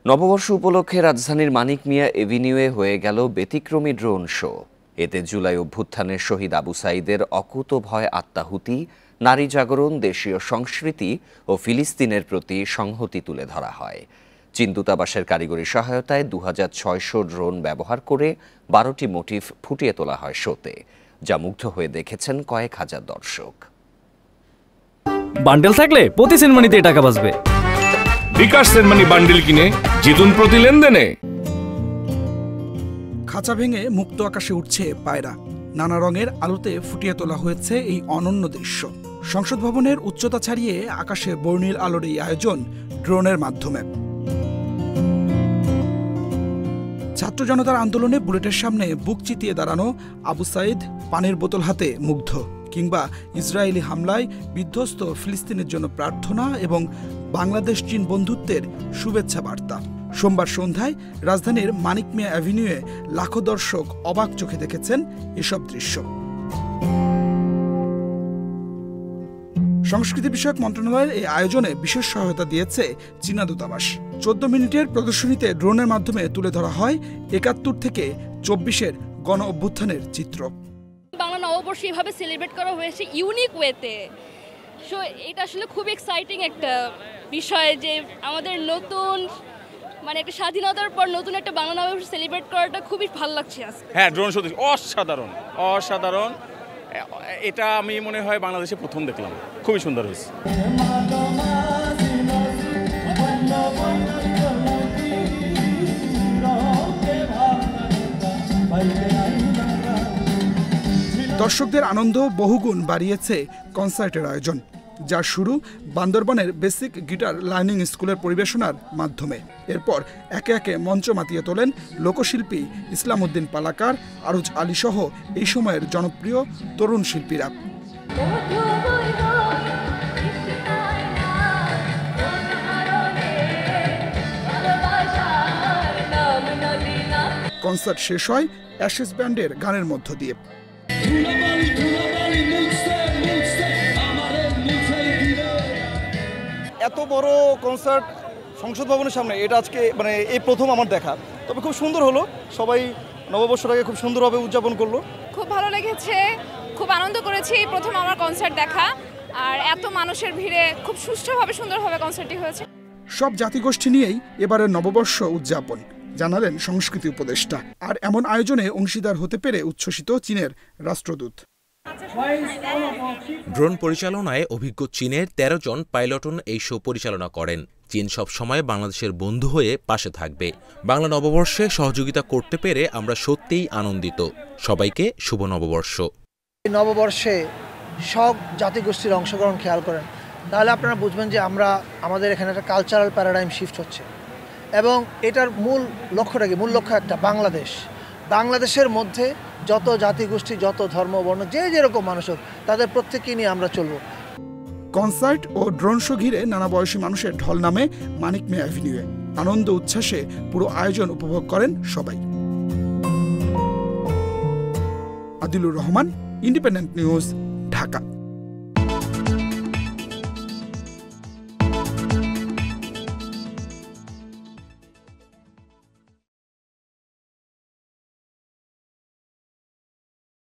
নববর্ষ উপলক্ষে রাজধানীর মানিক মিয়া এভিনিউয়ে হয়ে গেল ব্যতিক্রমী ড্রোন শো। এতে জুলাই অভ্যুত্থানের শহীদ আবু সাঈদের অকুতোভয় আত্মাহুতি, নারী জাগরণ, দেশীয় সংস্কৃতি ও ফিলিস্তিনের প্রতি সংহতি তুলে ধরা হয়। চীন দূতাবাসের কারিগরি সহায়তায় 2600 ড্রোন ব্যবহার করে 12টি মোটিভ ফুটিয়ে তোলা হয় শোতে, যা মুগ্ধ হয়ে দেখেছেন কয়েক হাজার দর্শক। বান্ডেল থাকলে প্রতি সেনমানিতে টাকা বাঁচবে। বিকাশ সেনমানি বান্ডেল কিনে জিতুন প্রতি লেনদেনে। খাঁচা ভেঙে মুক্ত আকাশে উঠছে পায়রা, নানা রঙের আলোতে ফুটিয়ে তোলা হয়েছে এই অনন্য দৃশ্য। সংসদ ভবনের উচ্চতা ছাড়িয়ে আকাশে বর্ণিল আলোর এই আয়োজন ড্রোনের মাধ্যমে। ছাত্র জনতার আন্দোলনে বুলেটের সামনে বুক চিতিয়ে দাঁড়ানো আবু সাঈদ পানির বোতল হাতে মুগ্ধ, কিংবা ইসরায়েলি হামলায় বিধ্বস্ত ফিলিস্তিনের জন্য প্রার্থনা এবং বাংলাদেশ চীন বন্ধুত্বের শুভেচ্ছা বার্তা। সোমবার সন্ধ্যায় রাজধানীর মানিক মিয়া অ্যাভিনিউয়ে লাখো দর্শক অবাক চোখে দেখেছেন এসব দৃশ্য। সংস্কৃতি বিষয়ক মন্ত্রণালয়ের এই আয়োজনে বিশেষ সহায়তা দিয়েছে চীনা দূতাবাস। 14 মিনিটের প্রদর্শনীতে ড্রোনের মাধ্যমে তুলে ধরা হয় 71 থেকে 24-এর গণ অভ্যুত্থানের চিত্র। বাংলা নববর্ষ এভাবে সেলিব্রেট করা হয়েছে ইউনিক ওয়েতে। সো এটা আসলে খুব এক্সাইটিং একটা বিষয় যে আমাদের নতুন একটা স্বাধীনতার পর নতুন একটা বাংলা নববর্ষ সেলিব্রেট করাটা খুবই ভালো লাগছে। হ্যাঁ, ড্রোন শো অসাধারণ অসাধারণ। এটা আমি মনে হয় বাংলাদেশে প্রথম দেখলাম, খুবই সুন্দর হয়েছে। দর্শকদের আনন্দ বহুগুণ বাড়িয়েছে কনসার্টের আয়োজন, যার শুরু বান্দরবানের বেসিক গিটার লার্নিং স্কুলের পরিবেশনার মাধ্যমে। এরপর একে একে মঞ্চ মাতিয়ে তোলেন লোকশিল্পী ইসলাম উদ্দিন পালাকার, আরুজ আলী সহ এই সময়ের জনপ্রিয় তরুণ শিল্পীরা। কনসার্ট শেষ হয় অ্যাশেজ ব্যান্ডের গানের মধ্য দিয়ে। এত বড় কনসার্ট সংসদ ভবনের সামনে এটা আজকে এই প্রথম আমার দেখা। তবে খুব সুন্দর হলো, সবাই নববর্ষটাকে খুব সুন্দরভাবে উদযাপন করলো। খুব ভালো লেগেছে, খুব আনন্দ করেছি। এই প্রথম আমার কনসার্ট দেখা, আর এত মানুষের ভিড়ে খুব সুষ্ঠুভাবে সুন্দরভাবে কনসার্টটি হয়েছে। সব জাতিগোষ্ঠী নিয়েই এবারের নববর্ষ উদযাপন, জানালেন সংস্কৃতি উপদেষ্টা। আর এমন আয়োজনে অংশীদার হতে পেরে উচ্ছ্বসিত চীনের রাষ্ট্রদূত। ড্রোন পরিচালনায় অভিজ্ঞ চীনের 13 জন পাইলটন এই শো পরিচালনা করেন। চীন সবসময় বাংলাদেশের বন্ধু হয়ে পাশে থাকবে। বাংলা নববর্ষে সহযোগিতা করতে পেরে আমরা সত্যিই আনন্দিত। সবাইকে শুভ নববর্ষ। এই নববর্ষে সব জাতিগোষ্ঠীর অংশগ্রহণ খেয়াল করেন, তাহলে আপনারা বুঝবেন যে আমাদের এখানে একটা কালচারাল প্যারাডাইম শিফট হচ্ছে। এবং এটার মূল লক্ষ্যটা কি? মূল লক্ষ্য একটা, বাংলাদেশের মধ্যে যত জাতিগোষ্ঠী, যত ধর্ম, বর্ণ, যে যেরকম মানুষ হোক, তাদের প্রত্যেককে নিয়ে আমরা চলব। কনসার্ট ও ড্রোন শো ঘিরে নানা বয়সী মানুষের ঢল নামে মানিক মিয়া অ্যাভিনিউয়ে। আনন্দ উচ্ছ্বাসে পুরো আয়োজন উপভোগ করেন সবাই। Adilur Rahman, independent news, Dhaka.